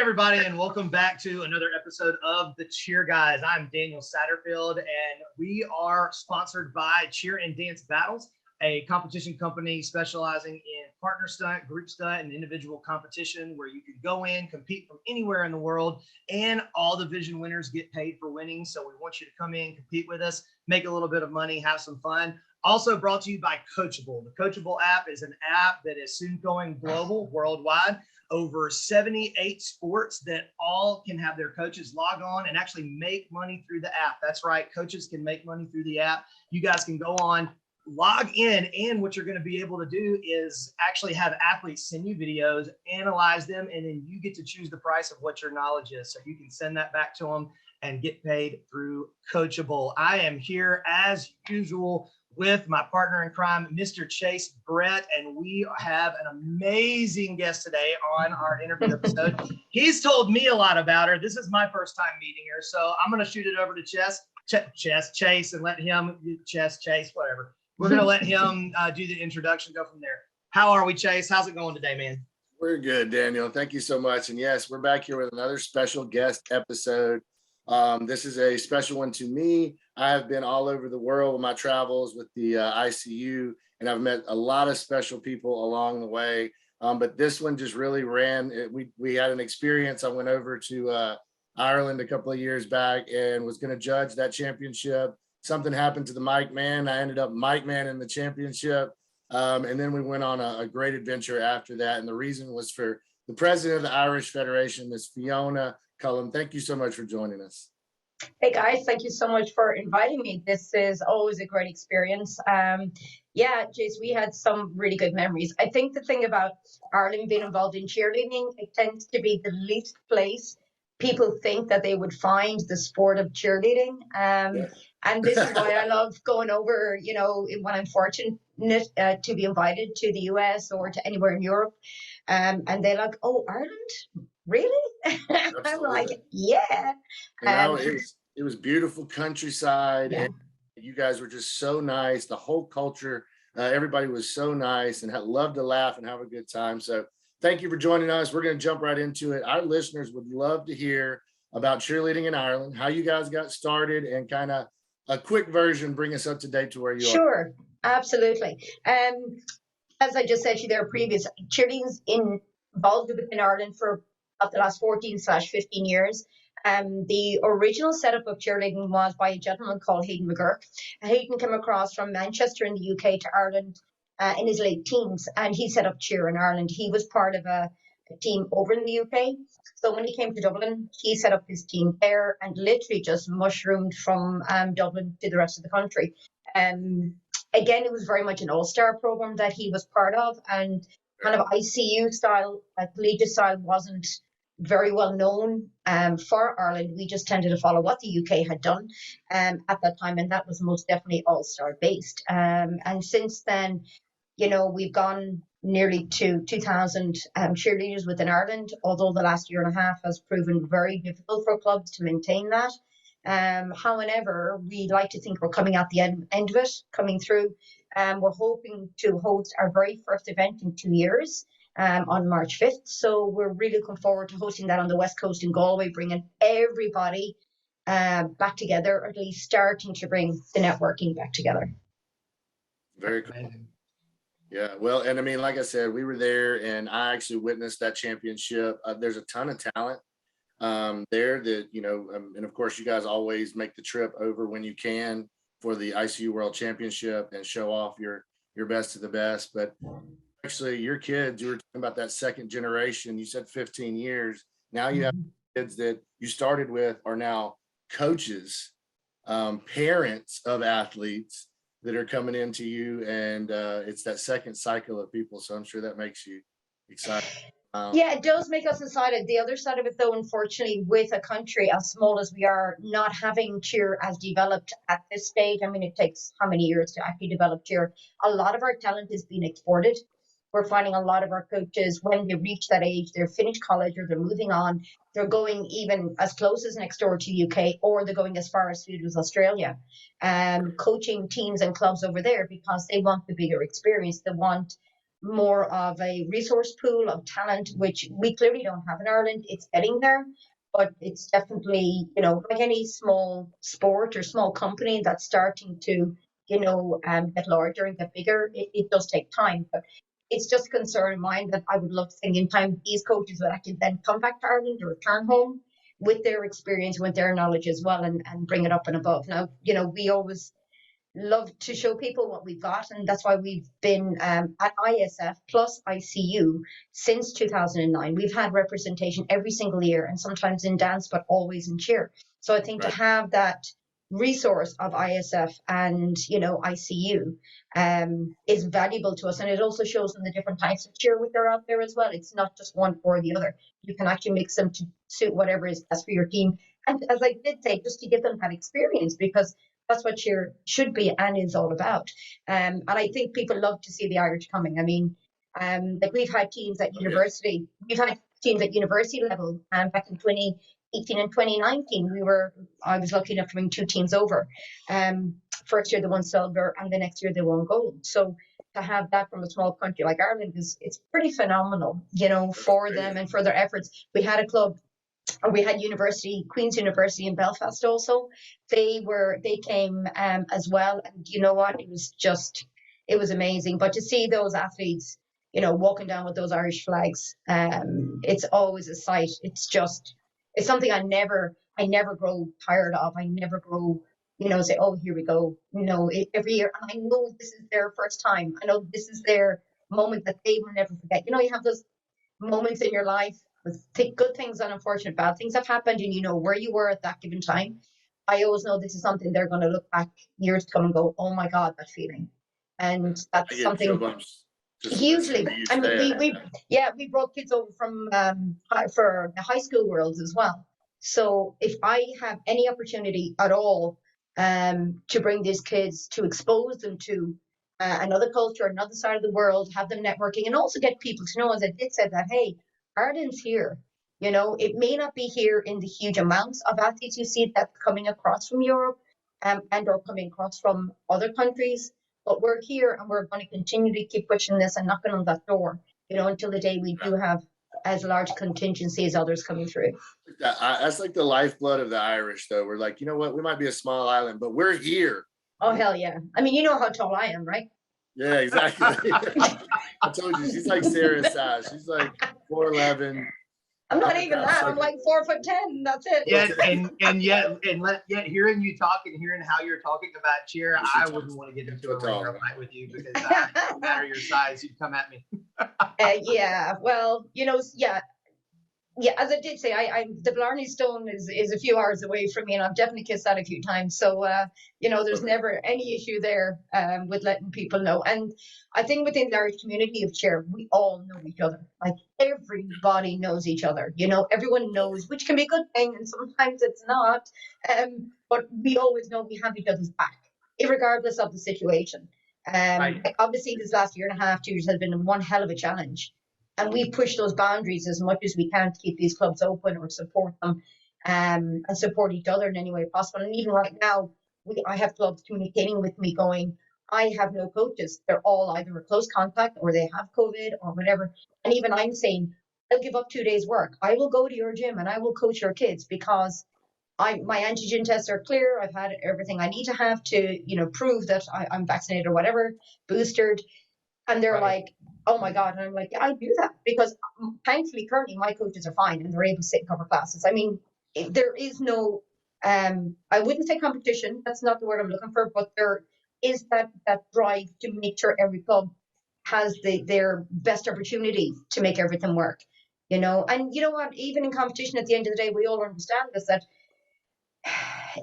everybody, and welcome back to another episode of the Cheer Guys. I'm Daniel Satterfield, and we are sponsored by Cheer and Dance Battles, a competition company specializing in partner stunt, group stunt, and individual competition where you can go in, compete from anywhere in the world, and all division winners get paid for winning. So we want you to come in, compete with us, make a little bit of money, have some fun. Also brought to you by Coachable. The Coachable app is an app that is soon going global, worldwide. Over 78 sports that all can have their coaches log on and actually make money through the app. That's right. Coaches can make money through the app. You guys can go on, log in, and what you're going to be able to do is actually have athletes send you videos, analyze them, and then you get to choose the price of what your knowledge is. So you can send that back to them and get paid through Coachable. I am here as usual with my partner in crime, Mr. Chase Brett, and we have an amazing guest today on our interview episode. He's told me a lot about her. This is my first time meeting her, so I'm going to shoot it over to Chase, and let him, Chase, whatever. We're going to let him do the introduction, go from there. How are we, Chase? How's it going today, man? We're good, Daniel. Thank you so much. And yes, we're back here with another special guest episode. This is a special one to me. I have been all over the world with my travels with the ICU, and I've met a lot of special people along the way. But this one just really ran. We had an experience. I went over to Ireland a couple of years back and was going to judge that championship. Something happened to the mic man. I ended up mic man in the championship. And then we went on a great adventure after that. And the reason was for the president of the Irish Federation, Miss Fiona Collumb. Thank you so much for joining us. Hey guys, thank you so much for inviting me. This is always a great experience. Yeah, Jace, we had some really good memories. I think the thing about Ireland being involved in cheerleading, it tends to be the least place people think that they would find the sport of cheerleading. And this is why I love going over, when I'm fortunate to be invited to the US or to anywhere in Europe. And they're like, oh, Ireland? Really? I'm like, yeah. It was beautiful countryside, yeah. And you guys were just so nice. The whole culture, everybody was so nice and loved to laugh and have a good time. So thank you for joining us. We're going to jump right into it. Our listeners would love to hear about cheerleading in Ireland, how you guys got started, and kind of a quick version, bring us up to date to where you are. Sure, absolutely. As I just said to you there previous, cheerleading's involved within Ireland for the last 14/15 years. The original setup of cheerleading was by a gentleman called Hayden McGurk. Hayden came across from Manchester in the UK to Ireland in his late teens, and he set up cheer in Ireland. He was part of a team over in the UK. So when he came to Dublin, he set up his team there and literally just mushroomed from Dublin to the rest of the country. Again, it was very much an all-star program that he was part of, and kind of ICU style, collegiate style wasn't very well known for Ireland. We just tended to follow what the UK had done at that time, and that was most definitely all-star based. And since then, we've gone nearly to 2,000 cheerleaders within Ireland, although the last year and a half has proven very difficult for clubs to maintain that. However, we like to think we're coming at the end of it, coming through. We're hoping to host our very first event in 2 years. On March 5th. So we're really looking forward to hosting that on the West Coast in Galway, bringing everybody back together, or at least starting to bring the networking back together. Very cool. Yeah, well, and I mean, like I said, we were there and I actually witnessed that championship. There's a ton of talent there that, and of course you guys always make the trip over when you can for the ICU World Championship and show off your best of the best. But actually, your kids, you were talking about that second generation. You said 15 years. Now you have kids that you started with are now coaches, parents of athletes that are coming into you. And it's that second cycle of people. So I'm sure that makes you excited. Yeah, it does make us excited. The other side of it, though, unfortunately, with a country as small as we are, not having cheer as developed at this stage. I mean, it takes how many years to actually develop cheer? A lot of our talent is being exported. We're finding a lot of our coaches, when they reach that age, they're finished college or they're moving on, they're going even as close as next door to UK, or they're going as far as Australia, coaching teams and clubs over there because they want the bigger experience. They want more of a resource pool of talent, which we clearly don't have in Ireland. It's getting there, but it's definitely, like any small sport or small company that's starting to, get larger and get bigger, it does take time. But it's just a concern of mine that I would love to think in time these coaches would actually then come back to Ireland or return home with their experience, with their knowledge as well, and bring it up and above. Now, we always love to show people what we've got, and that's why we've been at ISF plus ICU since 2009. We've had representation every single year, and sometimes in dance, but always in cheer. So I think to have that resource of ISF and ICU is valuable to us, and it also shows them the different types of cheer which are out there as well. It's not just one or the other. You can actually mix them to suit whatever is best for your team, and as I did say, just to give them that experience, because that's what cheer should be and is all about. And I think people love to see the Irish coming. I mean, like we've had teams at university. We've had teams at university level. Back in 2018 and 2019, I was lucky enough to bring 2 teams over. First year they won silver, and the next year they won gold. So to have that from a small country like Ireland it's pretty phenomenal, for them and for their efforts. We had a club. We had Queen's University in Belfast also. They came as well, and you know what? It was amazing. But to see those athletes, walking down with those Irish flags, it's always a sight. It's something I never grow tired of. I never grow, say, oh, here we go. Every year, and I know this is their first time. I know this is their moment that they will never forget. You have those moments in your life with good things and unfortunate bad things have happened, and where you were at that given time. I always know this is something they're going to look back years to come and go, oh my God, that feeling. And that's something hugely. I mean, we brought kids over from for the high school worlds as well. So if I have any opportunity at all to bring these kids, to expose them to another culture, another side of the world, have them networking, and also get people to know, as I did say, that, hey, Ireland's here. It may not be here in the huge amounts of athletes you see that coming across from Europe and or coming across from other countries, but we're here, and we're going to continue to keep pushing this and knocking on that door, until the day we do have as large contingency as others coming through. That's like the lifeblood of the Irish, though. We're like, you know what? We might be a small island, but we're here. Oh, hell yeah. I mean, you know how tall I am, right? Yeah, exactly. I told you, she's like Sarah's size. She's like 4'11". I'm not even that. I'm like 4'10". That's it. Yeah, and yet hearing you talk and hearing how you're talking about cheer, I wouldn't want to get into a regular fight with you, because no matter your size, you'd come at me. Yeah, well, yeah, as I did say, the Blarney Stone is a few hours away from me, and I've definitely kissed that a few times. So, there's never any issue there with letting people know. And I think within the Irish community of cheer, we all know each other. Like, everybody knows each other. Everyone knows, which can be a good thing, and sometimes it's not. But we always know we have each other's back, regardless of the situation. Obviously, this last year and a half, 2 years has been one hell of a challenge. And we push those boundaries as much as we can to keep these clubs open or support them and support each other in any way possible. And even right now, I have clubs communicating with me going, I have no coaches. They're all either a close contact or they have COVID or whatever. And even I'm saying, I'll give up 2 days work. I will go to your gym and I will coach your kids, because my antigen tests are clear. I've had everything I need to have to, prove that I'm vaccinated or whatever, boosted. And they're like, oh my God. And I'm like, yeah, I do that, because thankfully currently my coaches are fine and they're able to sit and cover classes. I mean, there is no, I wouldn't say competition. That's not the word I'm looking for, but there is that drive to make sure every club has their best opportunity to make everything work, And you know what, even in competition, at the end of the day, we all understand this, that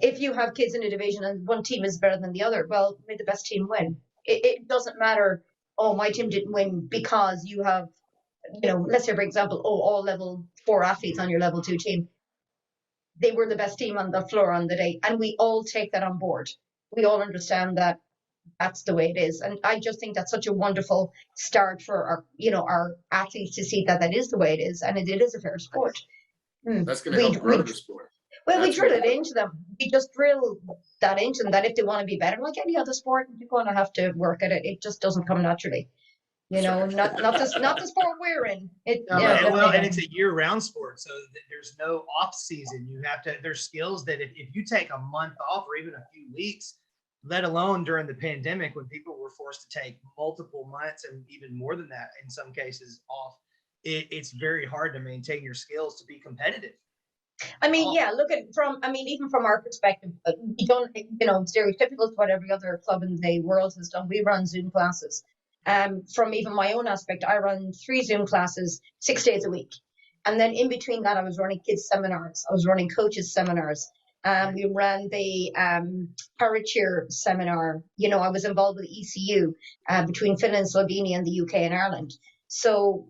if you have kids in a division and one team is better than the other, well, may the best team win. It doesn't matter, oh, my team didn't win because you have, let's say, for example, all level 4 athletes on your level 2 team. They were the best team on the floor on the day. And we all take that on board. We all understand that that's the way it is. And I just think that's such a wonderful start for our athletes to see that is the way it is. And it is a fair sport. That's going to help grow the sport. Well, we drill it into them. We just drill that into them, that if they want to be better, like any other sport, you're going to have to work at it. It just doesn't come naturally. You know, not the sport we're in. And it's a year-round sport, so there's no off season. You have to. There's skills that if you take a month off or even a few weeks, let alone during the pandemic when people were forced to take multiple months and even more than that in some cases off, it's very hard to maintain your skills to be competitive. I mean, even from our perspective, we don't, stereotypical to what every other club in the world has done. We run Zoom classes. From even my own aspect, I run 3 Zoom classes 6 days a week. And then in between that, I was running kids seminars. I was running coaches seminars. We ran the para-cheer seminar. I was involved with ECU between Finland, Slovenia, and the UK and Ireland. So,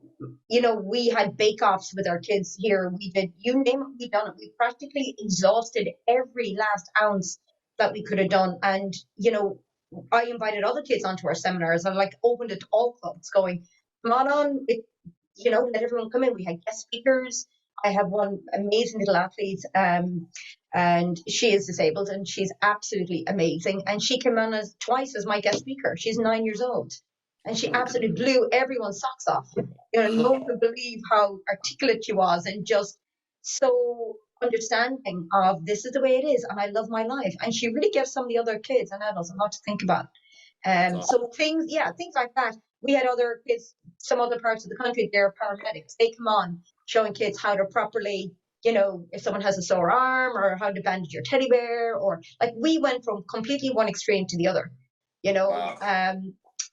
we had bake-offs with our kids here. We did, you name it, we done it. We practically exhausted every last ounce that we could have done. And, I invited other kids onto our seminars and opened it to all clubs going, come on, let everyone come in. We had guest speakers. I have one amazing little athlete, and she is disabled and she's absolutely amazing. And she came on twice as my guest speaker. She's 9 years old. And she absolutely blew everyone's socks off. No one could believe how articulate she was and just so understanding of this is the way it is and I love my life. And she really gave some of the other kids and adults a lot to think about. So things like that. We had other kids, some other parts of the country, they're paramedics. They come on showing kids how to properly, if someone has a sore arm or how to bandage your teddy bear, or we went from completely one extreme to the other, Wow.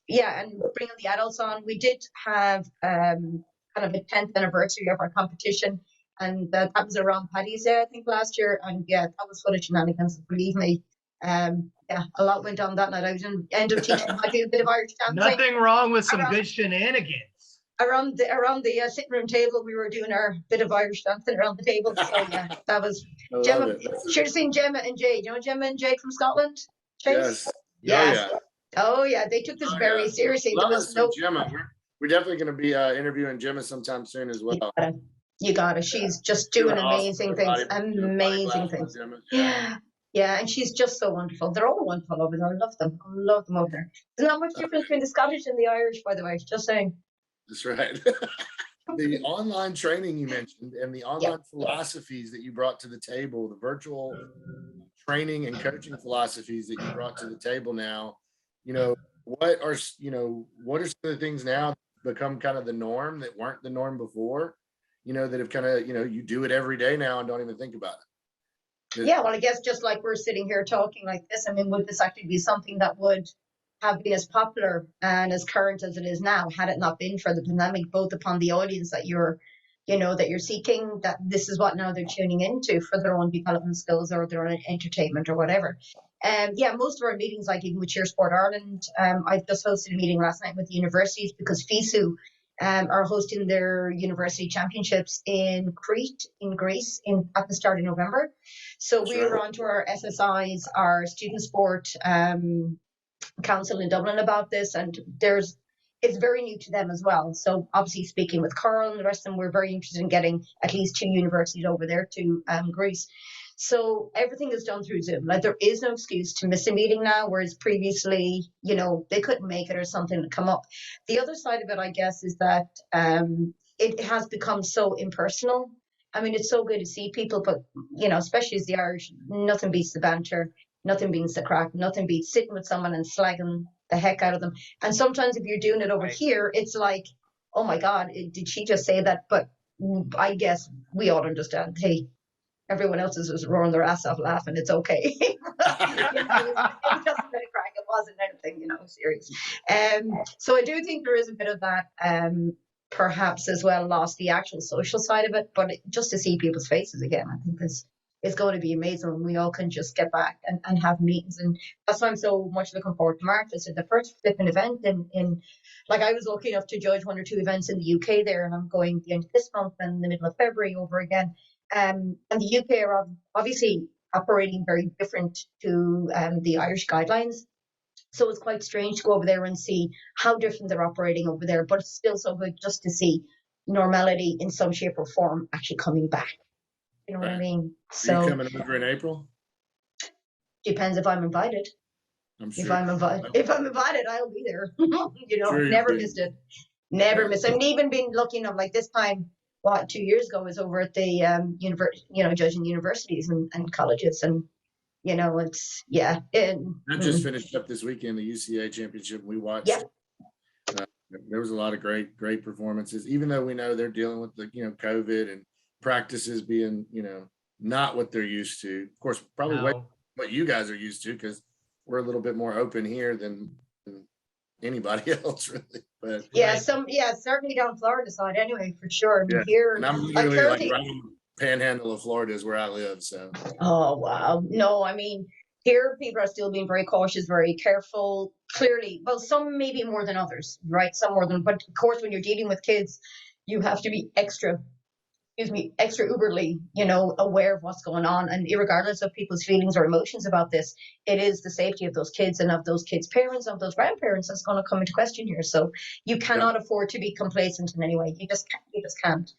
And bringing the adults on. We did have kind of a 10th anniversary of our competition, and that was around Paddy's Day, I think, last year. And that was full of shenanigans, believe me. A lot went on that night. I was end up teaching a bit of Irish dancing. Nothing wrong with some good shenanigans. Around the sitting room table, we were doing our bit of Irish dancing around the table. So that was Gemma. Should have seen Gemma and Jade. You know Gemma and Jade from Scotland? Chase? Yes. Oh yeah, they took this very seriously. There was no Gemma. We're definitely going to be interviewing Gemma sometime soon as well. You got it. She's just doing amazing things. Amazing things. Yeah, and she's just so wonderful. They're all wonderful over there. I love them. I love them over there. There's not much difference between the Scottish and the Irish, by the way. Just saying. That's right. The online training you mentioned and the online philosophies that you brought to the table, the virtual training and coaching philosophies that you brought to the table now. What are some of the things now that become kind of the norm that weren't the norm before, that have kind of, you do it every day now and don't even think about it? Yeah, well, I guess just like we're sitting here talking like this, I mean, would this actually be something that would have been as popular and as current as it is now, had it not been for the pandemic, both upon the audience that you're seeking, that this is what now they're tuning into for their own development skills or their own entertainment or whatever. Most of our meetings, like even with Cheersport Ireland, I just hosted a meeting last night with the universities because FISU are hosting their university championships in Crete, in Greece, at the start of November. So we were on to our SSIs, our Student Sport Council in Dublin about this, and it's very new to them as well. So obviously speaking with Carl and the rest of them, we're very interested in getting at least 2 universities over there to Greece. So everything is done through Zoom. There is no excuse to miss a meeting now, whereas previously, they couldn't make it or something to come up. The other side of it, I guess, is that it has become so impersonal. I mean, it's so good to see people, but, especially as the Irish, nothing beats the banter, nothing beats the crack, nothing beats sitting with someone and slagging the heck out of them. And sometimes if you're doing it over here, it's like, oh my God, did she just say that? But I guess we all understand, hey, everyone else is just roaring their ass off laughing. It's okay. It was just a bit of crack. It wasn't anything, serious. So I do think there is a bit of that, perhaps as well, lost the actual social side of it. But just to see people's faces again, I think it's going to be amazing when we all can just get back and have meetings. And that's why I'm so much looking forward to March. So the first flipping event in I was lucky enough to judge 1 or 2 events in the UK there, and I'm going the end of this month and the middle of February over again. And the UK are obviously operating very different to the Irish guidelines. So it's quite strange to go over there and see how different they're operating over there. But it's still so good just to see normality in some shape or form actually coming back. You know what I mean? So are you coming over in April? Depends if I'm invited. I'm sure. If I'm invited, I'll be there. Sure Never you'll be. missed it. Never Yeah. missed. I've even been lucky enough, like this time, 2 years ago, I was over at the judging universities and colleges, and it's I just finished up this weekend the UCA Championship. We watched. yeah. There was a lot of great performances, even though we know they're dealing with the COVID and practices being not what they're used to. Of course, probably what you guys are used to, because we're a little bit more open here than anybody else, really. But certainly down Florida side anyway, for sure. yeah, Here, and I'm literally like right on the panhandle of Florida is where I live. So. Oh wow, no, I mean, here people are still being very cautious, very careful. Clearly, well, some maybe more than others, right? Some more than, but of course, when you're dealing with kids, you have to be extra uberly, aware of what's going on. And regardless of people's feelings or emotions about this, it is the safety of those kids and of those kids' parents, of those grandparents that's going to come into question here. So you cannot afford to be complacent in any way. You just can't.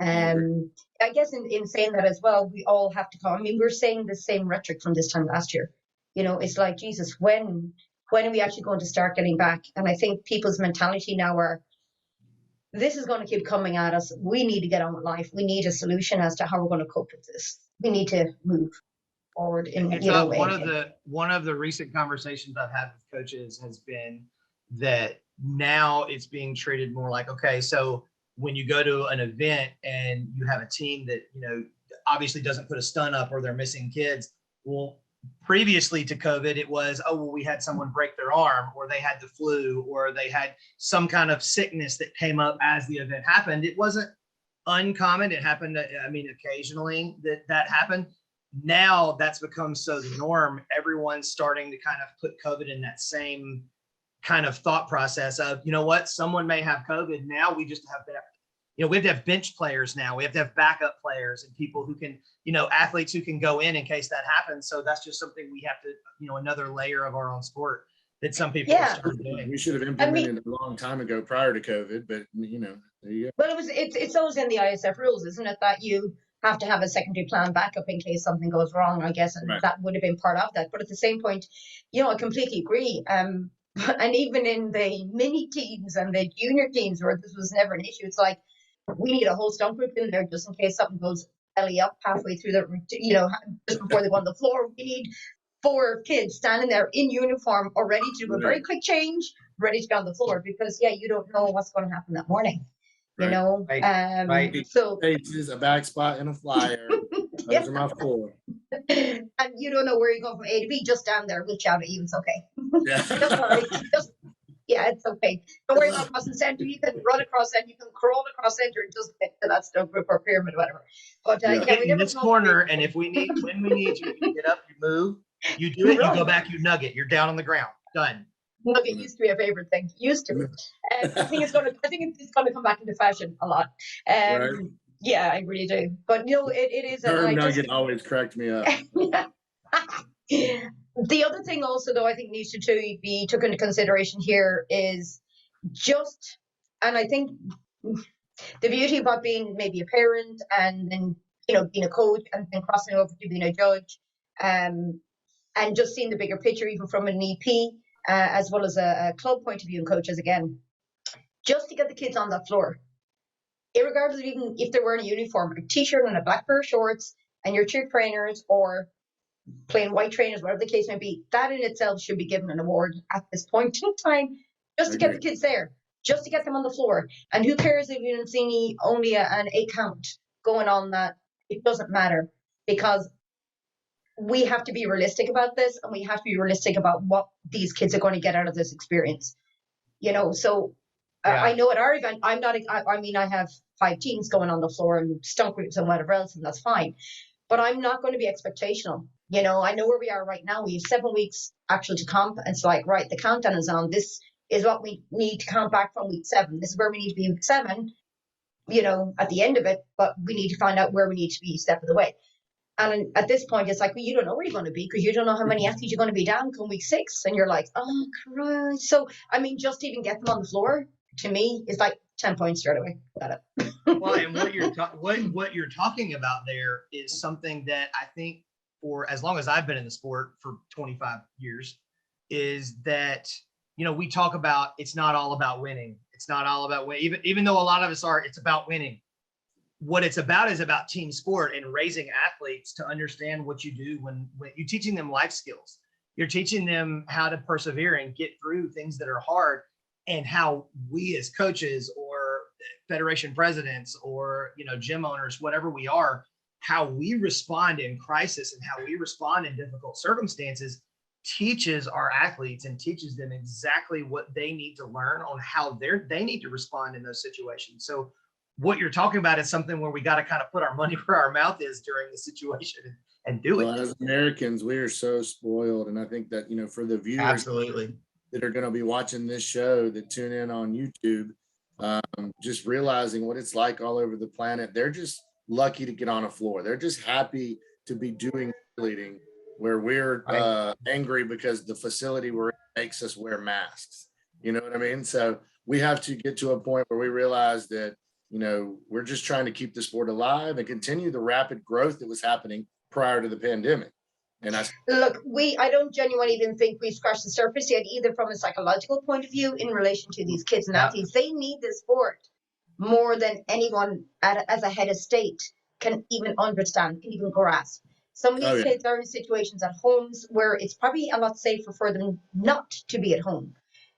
I guess in saying that as well, we all have to come. I mean, we're saying the same rhetoric from this time last year. It's like, Jesus, when are we actually going to start getting back? And I think people's mentality now are, this is going to keep coming at us. We need to get on with life. We need a solution as to how we're going to cope with this. We need to move forward in one of the recent conversations I've had with coaches has been that now it's being treated more like, okay, so when you go to an event and you have a team that obviously doesn't put a stun up or they're missing kids, well, previously to COVID, it was, we had someone break their arm, or they had the flu, or they had some kind of sickness that came up as the event happened. It wasn't uncommon. It happened, occasionally that happened. Now that's become so the norm. Everyone's starting to kind of put COVID in that same kind of thought process of, someone may have COVID. Now we just have that. We have to have bench players now. We have to have backup players and people who can, athletes who can go in case that happens. So that's just something we have to, another layer of our own sport that some people are starting doing. We should have implemented a long time ago prior to COVID, but there you go. Well, it's always in the ISF rules, isn't it, that you have to have a secondary plan backup in case something goes wrong, I guess, and that would have been part of that. But at the same point, I completely agree. And even in the mini teams and the junior teams where this was never an issue, it's like, we need a whole stump group in there just in case something goes belly up halfway through just before they go on the floor. We need 4 kids standing there in uniform or ready to do a very quick change, ready to go on the floor, because you don't know what's going to happen that morning. So pages, a back spot, and a flyer. Those are my 4. And you don't know where you go from A to B. Just stand there. We'll shout at you. It's okay. Yeah. Don't worry. It's okay. Don't worry about crossing center. You can run across center. You can crawl across center and just get to that stuff group or pyramid, whatever. But get in this corner, and when we need you, you get up, you move, you do it, you go back, you nugget. You're down on the ground. Done. Nugget used to be a favorite thing. I think it's gonna come back into fashion a lot. Yeah, I really do. But it is. Nugget always cracked me up. The other thing also, though, I think needs to be taken into consideration here is and I think the beauty about being maybe a parent and then, being a coach and then crossing over to being a judge, and just seeing the bigger picture, even from an EP, as well as a club point of view and coaches again, just to get the kids on that floor, irregardless of even if they're wearing a uniform, a t-shirt and a black pair of shorts, and your cheer trainers or plain white trainers, whatever the case may be, that in itself should be given an award at this point in time, just to get the kids there, just to get them on the floor. And who cares if you don't see only an 8 count going on that? It doesn't matter, because we have to be realistic about this, and we have to be realistic about what these kids are going to get out of this experience. So I know at our event, I have 5 teams going on the floor and stump groups and whatever else, and that's fine. But I'm not going to be expectational. I know where we are right now. We have 7 weeks actually to comp. And it's like, right, the countdown is on. This is what we need to count back from week 7. This is where we need to be week 7, at the end of it. But we need to find out where we need to be step of the way. And at this point, it's like, well, you don't know where you're going to be, because you don't know how many athletes you're going to be down come week 6. And you're like, oh, Christ. So, just even get them on the floor, to me, is like 10 points straight away. Got it. Well, and what you're talking about there is something that I think, for as long as I've been in the sport, for 25 years, is that, we talk about it's not all about winning. It's not all about winning. Even though a lot of us are, it's about winning. What it's about is about team sport and raising athletes to understand what you do when you're teaching them life skills. You're teaching them how to persevere and get through things that are hard, and how we as coaches or federation presidents or, gym owners, whatever we are, how we respond in crisis and how we respond in difficult circumstances teaches our athletes and teaches them exactly what they need to learn on how they need to respond in those situations. So what you're talking about is something where we got to kind of put our money where our mouth is during the situation and do it. As Americans, we are so spoiled. And I think that, for the viewers Absolutely that are going to be watching this show that tune in on YouTube, just realizing what it's like all over the planet, they're just lucky to get on a floor. They're just happy to be doing leading, where we're angry because the facility we're in makes us wear masks. You know what I mean? So we have to get to a point where we realize that, we're just trying to keep the sport alive and continue the rapid growth that was happening prior to the pandemic. And I don't genuinely even think we've scratched the surface yet, either from a psychological point of view in relation to these kids and athletes. They need this sport more than anyone as a head of state can even understand, can even grasp. Some of these kids are in situations at homes where it's probably a lot safer for them not to be at home,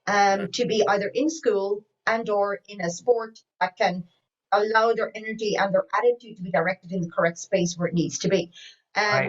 to be either in school and or in a sport that can allow their energy and their attitude to be directed in the correct space where it needs to be.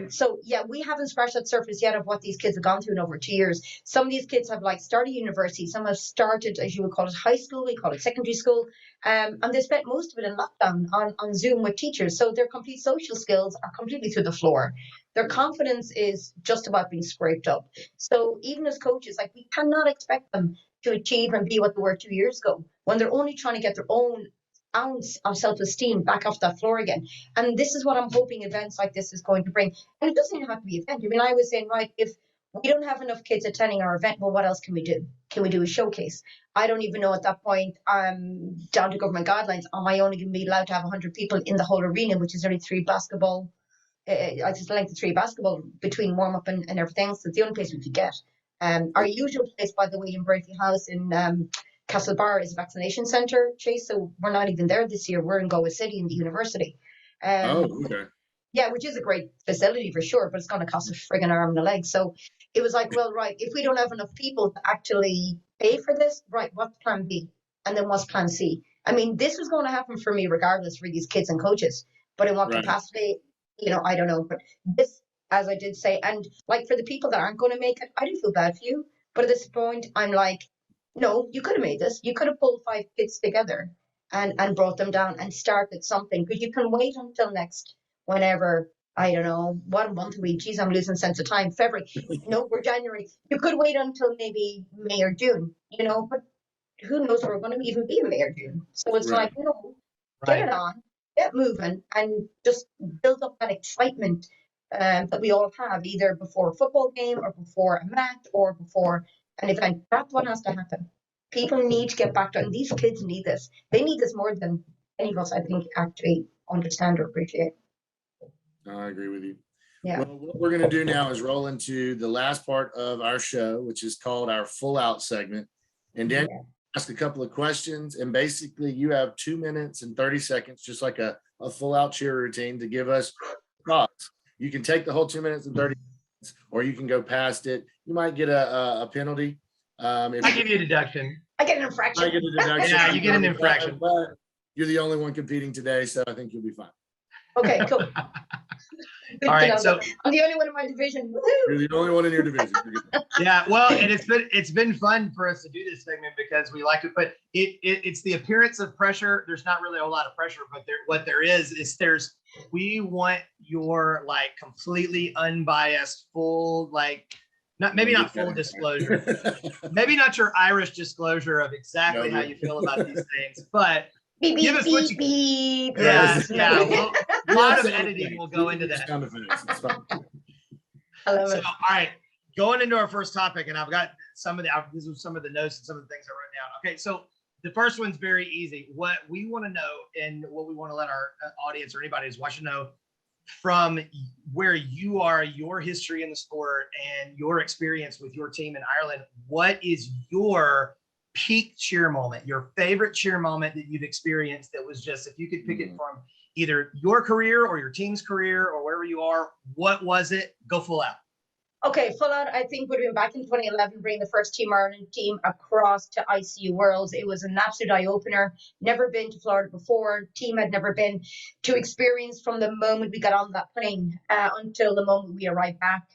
So we haven't scratched that surface yet of what these kids have gone through in over 2 years. Some of these kids have started university, some have started, as you would call it, high school, we call it secondary school, and they spent most of it in lockdown on Zoom with teachers. So their complete social skills are completely through the floor. Their confidence is just about being scraped up. So even as coaches, we cannot expect them to achieve and be what they were 2 years ago when they're only trying to get their own ounce of self-esteem back off that floor again. And this is what I'm hoping events like this is going to bring. And it doesn't even have to be an event. I mean, I was saying, if we don't have enough kids attending our event, well, what else can we do? Can we do a showcase? I don't even know at that point, down to government guidelines, am I only going to be allowed to have 100 people in the whole arena, which is only 3 basketball, it's the length of 3 basketball between warm-up and everything else. It's the only place we could get. Our usual place, by the way, in Bradley House in Castlebar is a vaccination centre, Chase, so we're not even there this year. We're in Galway City in the university. Okay. Yeah, which is a great facility for sure, but it's going to cost a friggin' arm and a leg. So it was if we don't have enough people to actually pay for this, what's plan B? And then what's plan C? I mean, this was going to happen for me regardless for these kids and coaches, but in what capacity, I don't know. But this, as I did say, and for the people that aren't going to make it, I do feel bad for you. But at this point, I'm like, no, you could have made this. You could have pulled 5 kids together and brought them down and started something. Because you can wait until next, whenever, I don't know, what month are we? Geez, I'm losing sense of time. February. No, we're January. You could wait until maybe May or June, but who knows where we're going to even be in May or June. So it's get it on, get moving, and just build up that excitement that we all have, either before a football game or before a match or before an event. That's what has to happen. People need to get back to, and these kids need this. They need this more than any of us, I think, actually understand or appreciate. I agree with you. Yeah. Well, what we're going to do now is roll into the last part of our show, which is called our full out segment. And Dan, ask a couple of questions, and basically you have 2 minutes and 30 seconds, just like a full out cheer routine, to give us thoughts. You can take the whole 2 minutes and 30 seconds, or you can go past it. You might get a penalty. I give you a deduction. I get an infraction. Yeah, you get an infraction. But you're the only one competing today, so I think you'll be fine. Okay, cool. All right, so I'm the only one in my division. You're the only one in your division. Yeah, well, and it's been fun for us to do this segment because we like it, but it's the appearance of pressure. There's not really a lot of pressure, but what there is we want your completely unbiased, full not full disclosure, maybe not your Irish disclosure of exactly how you feel about these things, but beep, give us what you. Beep. Yeah. Well, a lot of editing will go into that. I love it. So, all right, going into our first topic, and I've got these are some of the notes and some of the things I wrote down. Okay, so the first one's very easy. What we want to know and what we want to let our audience or anybody who's watching know, from where you are, your history in the sport and your experience with your team in Ireland, what is your peak cheer moment, your favorite cheer moment that you've experienced that was just, if you could pick it from either your career or your team's career or wherever you are, what was it? Go full out. Okay, full out, I think would have been back in 2011, bringing the first Team Ireland team across to ICU Worlds. It was an absolute eye-opener. Never been to Florida before. Team had never been to experience from the moment we got on that plane until the moment we arrived back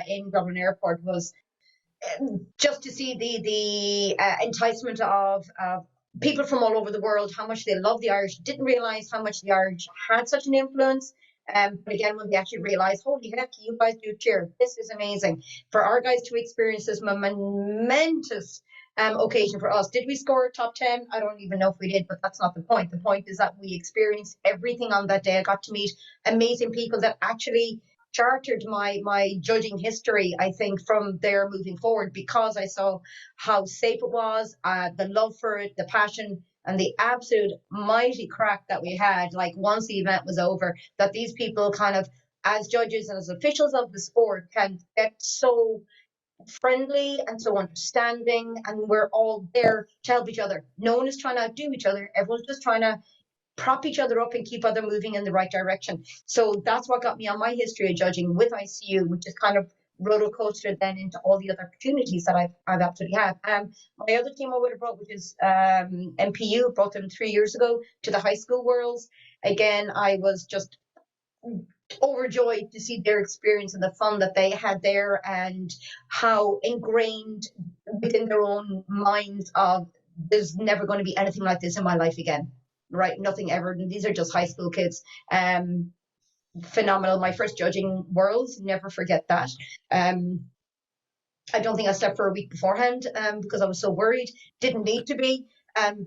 in Dublin Airport was just to see the enticement of people from all over the world, how much they love the Irish. Didn't realise how much the Irish had such an influence. But again, when we actually realised, holy heck, you guys do cheer. This is amazing. For our guys to experience this momentous occasion for us. Did we score a top 10? I don't even know if we did, but that's not the point. The point is that we experienced everything on that day. I got to meet amazing people that actually chartered my judging history, I think, from there moving forward, because I saw how safe it was, the love for it, the passion, and the absolute mighty crack that we had, like once the event was over, that these people kind of, as judges and as officials of the sport, can get so friendly and so understanding, and we're all there to help each other. No one is trying to outdo each other. Everyone's just trying to prop each other up and keep other moving in the right direction. So that's what got me on my history of judging with ICU, which is kind of roller coaster then into all the other opportunities that I've absolutely had. My other team I would have brought, which is MPU, brought them 3 years ago to the high school worlds. Again, I was just overjoyed to see their experience and the fun that they had there, and how ingrained within their own minds of, there's never going to be anything like this in my life again. Right, nothing ever. These are just high school kids. Phenomenal. My first judging worlds, never forget that. I don't think I slept for a week beforehand because I was so worried. Didn't need to be,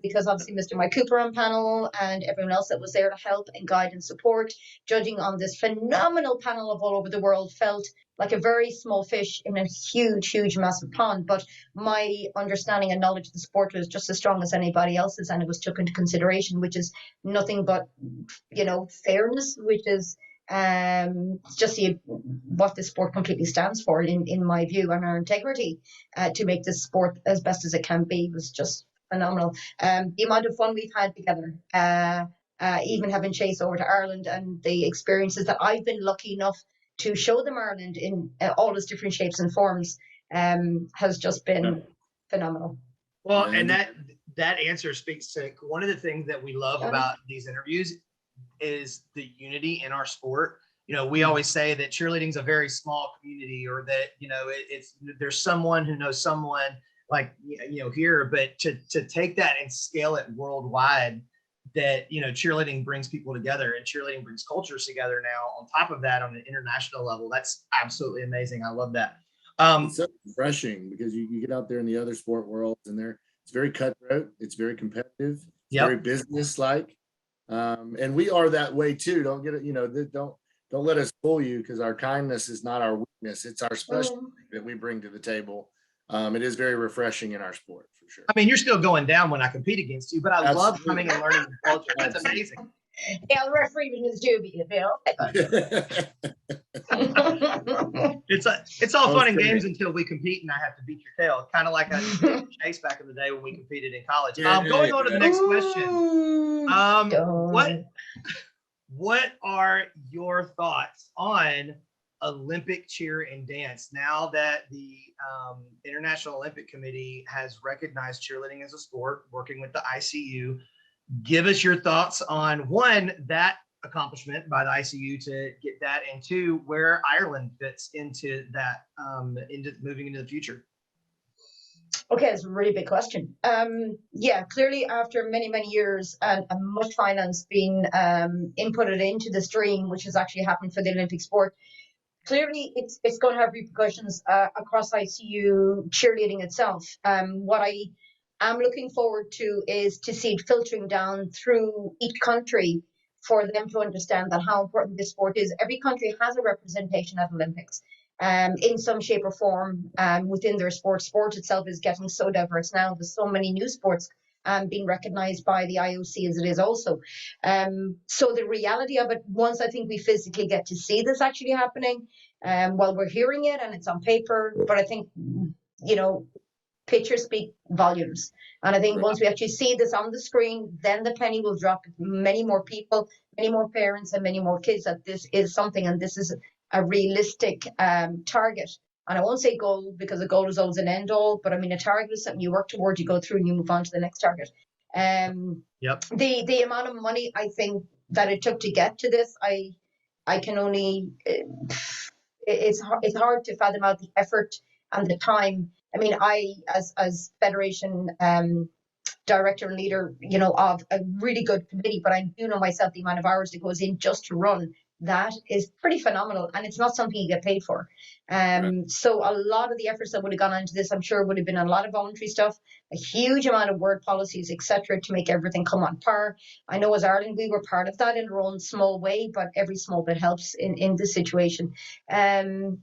because obviously Mr. Mike Cooper on panel and everyone else that was there to help and guide and support. Judging on this phenomenal panel of all over the world felt like a very small fish in a huge, massive pond. But my understanding and knowledge of the sport was just as strong as anybody else's, and it was took into consideration, which is nothing but, fairness, which is just see what the sport completely stands for in my view, and our integrity to make this sport as best as it can be was just phenomenal. The amount of fun we've had together, even having Chase over to Ireland, and the experiences that I've been lucky enough to show them Ireland in all its different shapes and forms, has just been phenomenal. Well, and that answer speaks to one of the things that we love about these interviews is the unity in our sport. We always say that cheerleading is a very small community, or that, it's there's someone who knows someone, like, here, but to take that and scale it worldwide, that, cheerleading brings people together and cheerleading brings cultures together now on top of that on an international level. That's absolutely amazing. I love that. It's so refreshing because you get out there in the other sport worlds, and it's very cutthroat. It's very competitive. It's very business-like. And we are that way too. Don't get it, don't let us fool you, because our kindness is not our weakness. It's our special that we bring to the table. It is very refreshing in our sport, for sure. I mean, you're still going down when I compete against you, but I love coming and learning the culture. That's amazing. Yeah, the referee was dubious, It's all fun and games until we compete and I have to beat your tail. Kind of like I did Chase back in the day when we competed in college. Going on to the next question. What are your thoughts on Olympic cheer and dance now that the International Olympic Committee has recognized cheerleading as a sport, working with the ICU? Give us your thoughts on, one, that accomplishment by the ICU to get that, and two, where Ireland fits into that, into moving into the future. Okay, it's a really big question. Clearly after many years and much finance being inputted into this dream, which has actually happened for the Olympic sport, clearly it's going to have repercussions across ICU cheerleading itself. What I'm looking forward to is to see it filtering down through each country, for them to understand that how important this sport is. Every country has a representation at Olympics in some shape or form within their sport. Sport itself is getting so diverse now. There's so many new sports and being recognised by the IOC as it is also. So the reality of it, once I think we physically get to see this actually happening, while we're hearing it and it's on paper, but I think, you know, pictures speak volumes. And I think once we actually see this on the screen, then the penny will drop. Many more people, many more parents, and many more kids that this is something, and this is a realistic target. And I won't say goal, because a goal is always an end all, but I mean, a target is something you work towards, you go through and you move on to the next target. The amount of money I think that it took to get to this, I can only, it's hard to fathom out the effort and the time. I mean, I, as federation director and leader, you know, of a really good committee, but I do know myself the amount of hours that goes in just to run that is pretty phenomenal, and it's not something you get paid for. So a lot of the efforts that would have gone into this, I'm sure, would have been a lot of voluntary stuff, a huge amount of word policies, etc., to make everything come on par. I know as Ireland, we were part of that in our own small way, but every small bit helps in this situation. I'm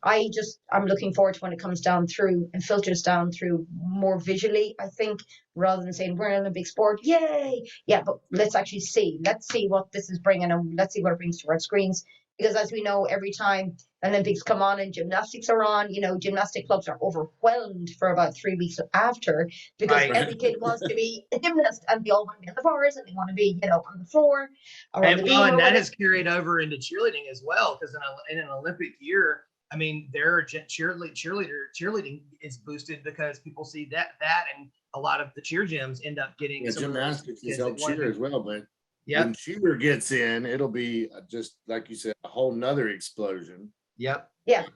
looking forward to when it comes down through and filters down through more visually, I think, rather than saying we're an Olympic sport, yay! Yeah, but let's actually see. Let's see what this is bringing, and let's see what it brings to our screens. Because as we know, every time Olympics come on and gymnastics are on, you know, gymnastic clubs are overwhelmed for about 3 weeks after, because every kid wants to be a gymnast, and they all want to be on the bars, and they want to be, you know, on the floor. Or on the beam, and that has carried over into cheerleading as well, because in an Olympic year, I mean, their cheerleading is boosted because people see that, and a lot of the cheer gyms end up getting gymnastics has helped cheer as well, but when cheer gets in, it'll be just like you said, a whole nother explosion. Yeah,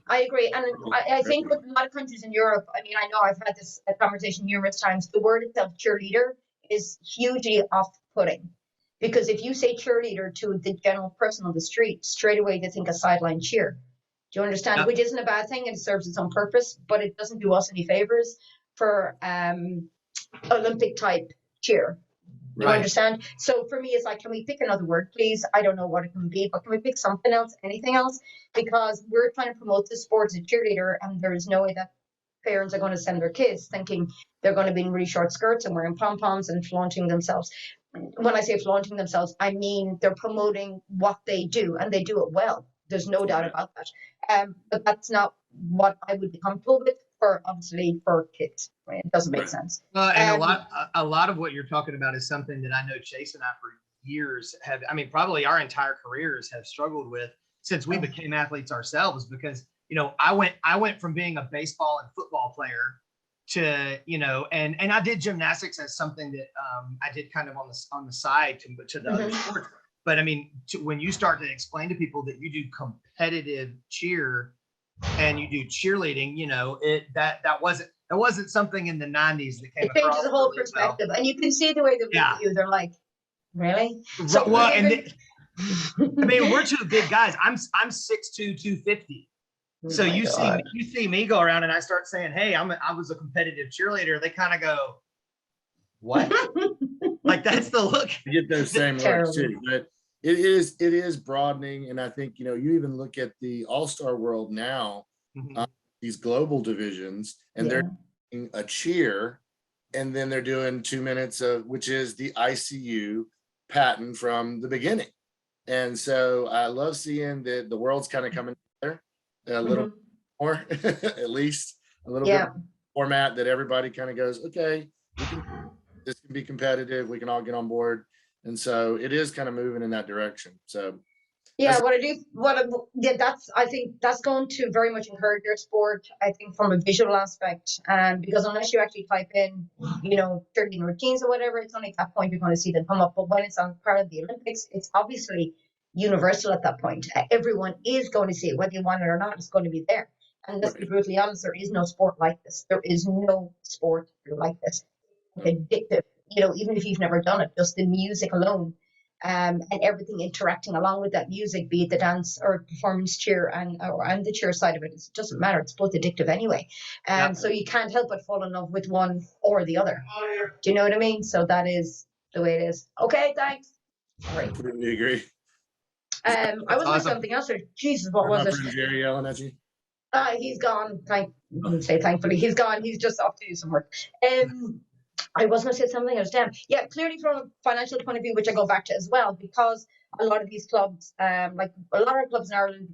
I agree. And I think with a lot of countries in Europe, I mean, I know I've had this conversation numerous times, the word itself, cheerleader, is hugely off-putting. Because if you say cheerleader to the general person on the street, straight away they think a sideline cheer. Do you understand? Yep. Which isn't a bad thing. It serves its own purpose, but it doesn't do us any favors for Olympic type cheer. Do you understand? So for me, it's like, can we pick another word, please? I don't know what it can be, but can we pick something else, anything else? Because we're trying to promote this sport as a cheerleader, and there is no way that parents are going to send their kids thinking they're going to be in really short skirts and wearing pom-poms and flaunting themselves. When I say flaunting themselves, I mean they're promoting what they do, and they do it well. There's no doubt about that. But that's not what I would be comfortable with for kids. Right? It doesn't make sense. And a lot of what you're talking about is something that I know Chase and I for years have, I mean, probably our entire careers have struggled with since we became athletes ourselves, because, you know, I went from being a baseball and football player to, you know, and I did gymnastics as something that I did kind of on the side to the other sports. But I mean, when you start to explain to people that you do competitive cheer and you do cheerleading, you know, that wasn't something in the 90s that came across. It changes the whole perspective, and you can see the way they look at you. They're like, really? So, I mean, we're two big guys. I'm 6'2", 250. So you see me go around and I start saying, hey, I was a competitive cheerleader. They kind of go, what? Like, that's the look. You get those same looks too. But it is broadening, and I think, you know, you even look at the all-star world now, these global divisions, and they're doing a cheer, and then they're doing 2 minutes of, which is the ICU pattern from the beginning. And so I love seeing that the world's kind of coming together a little more, at least a little bit format that everybody kind of goes, okay, this can be competitive. We can all get on board. And so it is kind of moving in that direction. So I think that's going to very much encourage your sport, I think, from a visual aspect. Because unless you actually type in, you know, 13 routines or whatever, it's only at that point you're going to see them come up. But when it's on part of the Olympics, it's obviously universal at that point. Everyone is going to see it, whether you want it or not, it's going to be there. And let's be brutally honest, there is no sport like this. There is no sport like this. It's addictive. You know, even if you've never done it, just the music alone, and everything interacting along with that music, be it the dance or performance cheer and the cheer side of it, it doesn't matter. It's both addictive anyway. So you can't help but fall in love with one or the other. Do you know what I mean? So that is the way it is. Okay, thanks. Great. I completely agree. I was doing something else. Jesus, what was it? Jerry yelling at you. He's gone. Thankfully, he's gone. He's just off to do some work. I was going to say something else. Damn. Yeah, clearly from a financial point of view, which I go back to as well, because a lot of these clubs, like a lot of clubs in Ireland,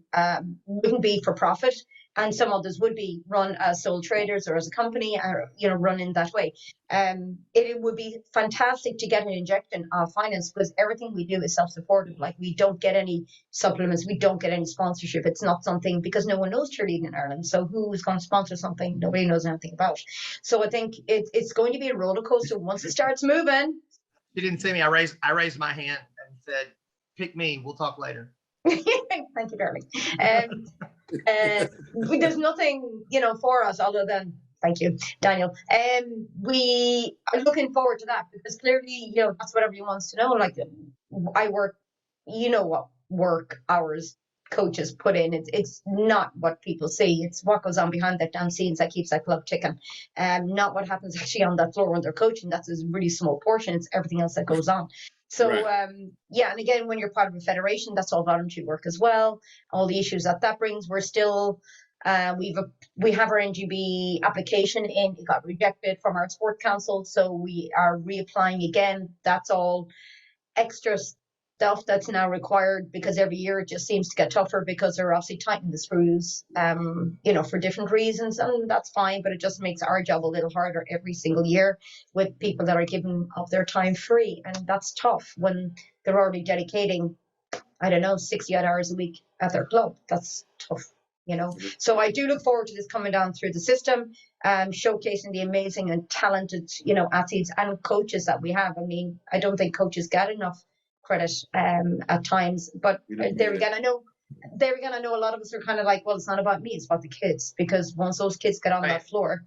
wouldn't be for profit, and some others would be run as sole traders or as a company, or run in that way. It would be fantastic to get an injection of finance, because everything we do is self-supported. Like, we don't get any supplements, we don't get any sponsorship. It's not something, because no one knows cheerleading in Ireland. So who is going to sponsor something nobody knows anything about? So I think it's going to be a roller coaster once it starts moving. You didn't see me. I raised my hand and said, "Pick me. We'll talk later." Thank you, darling. There's nothing, for us other than thank you, Daniel. We are looking forward to that, because clearly, that's what everyone wants to know. Like, I work, what work hours coaches put in. It's not what people see. It's what goes on behind that damn scenes that keeps that club ticking. Not what happens actually on that floor when they're coaching. That's a really small portion. It's everything else that goes on. So, Right. yeah, and again, when you're part of a federation, that's all voluntary work as well. All the issues that brings. We're still, we have our NGB application in. It got rejected from our sport council, so we are reapplying again. That's all extra stuff that's now required, because every year it just seems to get tougher, because they're obviously tightening the screws, for different reasons, and that's fine, but it just makes our job a little harder every single year with people that are giving up their time free, and that's tough when they're already dedicating, I don't know, 60 odd hours a week at their club. That's tough. So I do look forward to this coming down through the system, showcasing the amazing and talented, athletes and coaches that we have. I mean, I don't think coaches get enough credit at times, but there again, I know a lot of us are kind of like, well, it's not about me, it's about the kids, because once those kids get on Right. that floor,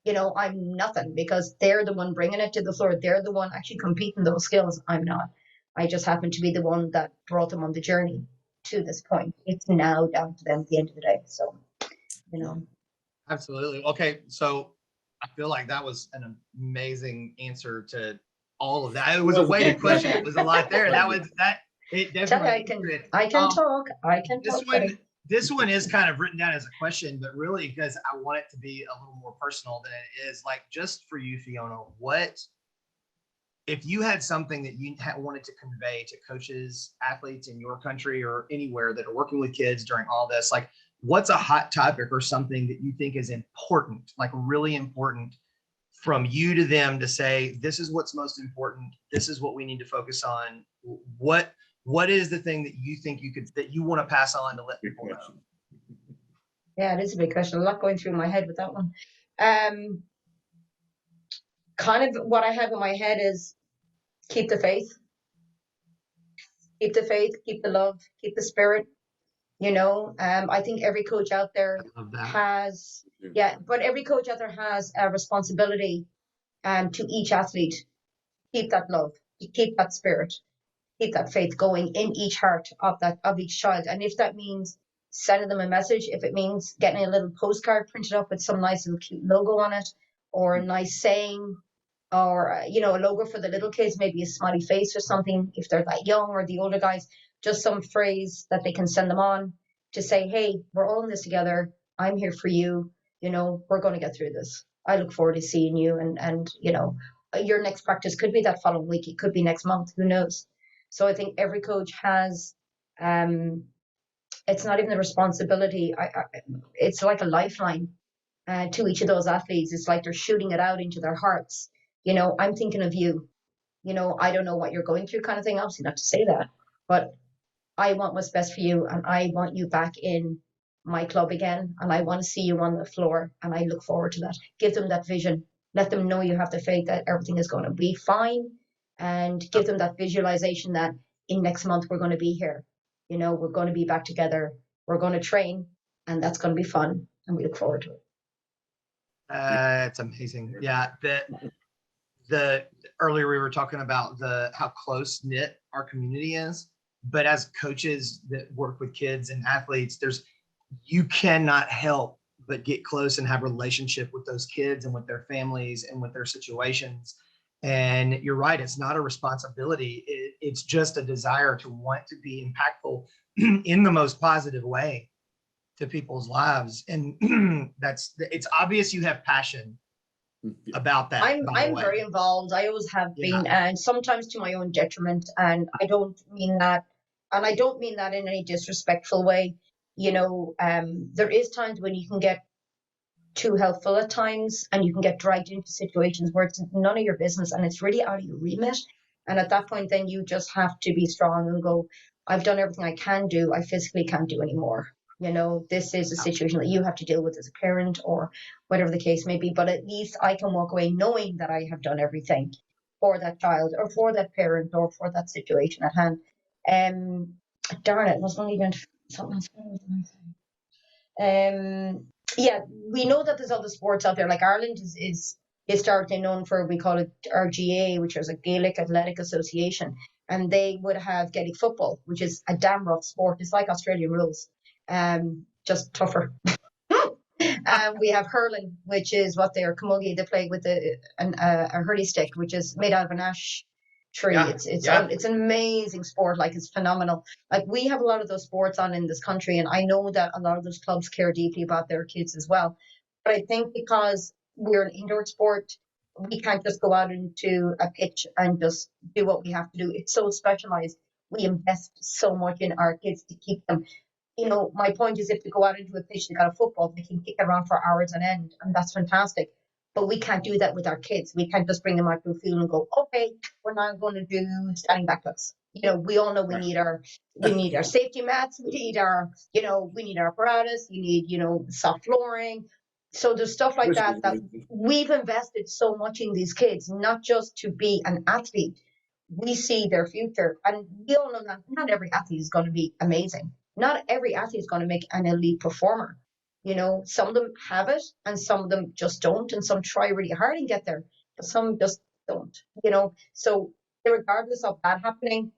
I'm nothing, because they're the one bringing it to the floor. They're the one actually competing those skills. I'm not. I just happen to be the one that brought them on the journey to this point. It's now down to them at the end of the day. So, Absolutely. Okay, so I feel like that was an amazing answer to all of that. It was a weighted question. It was a lot there. It definitely. I can talk. I can This talk. one, this one is kind of written down as a question, but really because I want it to be a little more personal than it is. Like, just for you, Fiona, what if you had something that you wanted to convey to coaches, athletes in your country or anywhere that are working with kids during all this? Like, what's a hot topic or something that you think is important, like really important, from you to them to say, this is what's most important, this is what we need to focus on? What is the thing that you think that you want to pass on to let people know? Yeah, it is a big question. A lot going through my head with that one. Kind of what I have in my head is keep the faith. Keep the faith, keep the love, keep the spirit. I think every coach out there has, but every coach out there has a responsibility to each athlete. Keep that love, keep that spirit, keep that faith going in each heart of each child. And if that means sending them a message, if it means getting a little postcard printed up with some nice little cute logo on it, or a nice saying, or a logo for the little kids, maybe a smiley face or something if they're that young, or the older guys, just some phrase that they can send them on to say, hey, we're all in this together, I'm here for you, we're going to get through this. I look forward to seeing you, and your next practice could be that following week, it could be next month, who knows? So I think every coach has, it's not even a responsibility, it's like a lifeline to each of those athletes. It's like they're shooting it out into their hearts. I'm thinking of you. I don't know what you're going through, kind of thing. Obviously, not to say that, but I want what's best for you, and I want you back in my club again, and I want to see you on the floor, and I look forward to that. Give them that vision. Let them know you have the faith that everything is going to be fine, and give them that visualization that in next month we're going to be here. We're going to be back together. We're going to train, and that's going to be fun, and we look forward to it. It's amazing. Yeah. The earlier we were talking about how close knit our community is, but as coaches that work with kids and athletes, you cannot help but get close and have a relationship with those kids and with their families and with their situations. And you're right, it's not a responsibility. It's just a desire to want to be impactful in the most positive way to people's lives. And it's obvious you have passion about that. I'm very involved. I always have been, and sometimes to my own detriment. And I don't mean that, in any disrespectful way. There is times when you can get too helpful at times, and you can get dragged into situations where it's none of your business and it's really out of your remit. And at that point, then you just have to be strong and go, I've done everything I can do. I physically can't do anymore. This is a situation that you have to deal with as a parent or whatever the case may be. But at least I can walk away knowing that I have done everything for that child or for that parent or for that situation at hand. Darn it, I was only going to something else. Yeah, we know that there's other sports out there. Like Ireland is historically known for, we call it RGA, which is a Gaelic Athletic Association, and they would have Gaelic football, which is a damn rough sport. It's like Australian rules, just tougher. We have hurling, which is what they are camogie. They play with a hurley stick, which is made out of an ash tree. Yeah, it's an amazing sport. Like, it's phenomenal. Like, we have a lot of those sports on in this country, and I know that a lot of those clubs care deeply about their kids as well. But I think because we're an indoor sport, we can't just go out into a pitch and just do what we have to do. It's so specialized. We invest so much in our kids to keep them. My point is, if they go out into a pitch, they got a football, they can kick it around for hours on end, and that's fantastic. But we can't do that with our kids. We can't just bring them out to a field and go, okay, we're now going to do standing back hooks. We all know we need our safety mats. We need our apparatus. We need, soft flooring. So there's stuff like that we've invested so much in these kids, not just to be an athlete. We see their future. And we all know that not every athlete is going to be amazing. Not every athlete is going to make an elite performer. Some of them have it and some of them just don't. And some try really hard and get there, but some just don't, So regardless of that happening,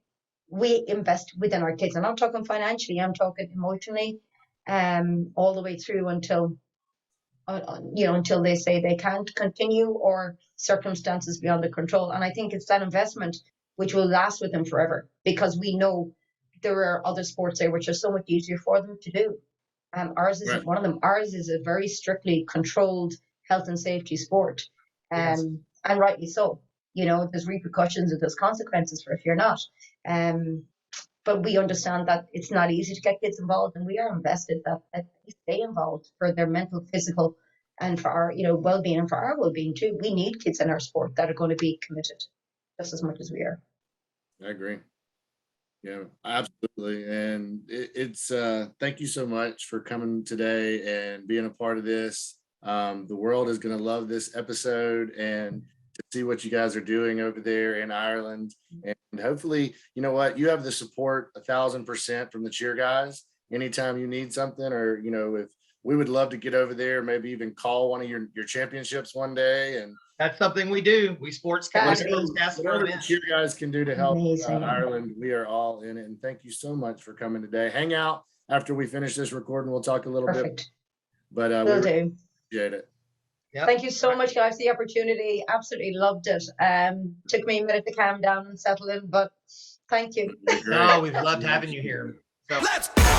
we invest within our kids. I'm not talking financially, I'm talking emotionally, all the way through until they say they can't continue or circumstances beyond their control. And I think it's that investment which will last with them forever, because we know there are other sports there which are so much easier for them to do. Ours isn't one of them. Ours is a very strictly controlled health and safety sport, and rightly so. There's repercussions and there's consequences for if you're not. But we understand that it's not easy to get kids involved, and we are invested that they stay involved for their mental, physical, and for our well-being, and for our well-being too. We need kids in our sport that are going to be committed just as much as we are. I agree. Yeah, absolutely. And it's thank you so much for coming today and being a part of this. The world is going to love this episode and to see what you guys are doing over there in Ireland. And hopefully, you know what, you have the support 1,000% from the cheer guys. Anytime you need something, or, if we would love to get over there, maybe even call one of your championships one day. And that's something we do. We sportscast whatever the cheer guys can do to help Ireland, we are all in it. And thank you so much for coming today. Hang out after we finish this recording. We'll talk a little bit. But we appreciate it. Yep. Thank you so much, guys, for the opportunity. Absolutely loved it. Took me a minute to calm down and settle in, but thank you. No, we've loved having you here. So.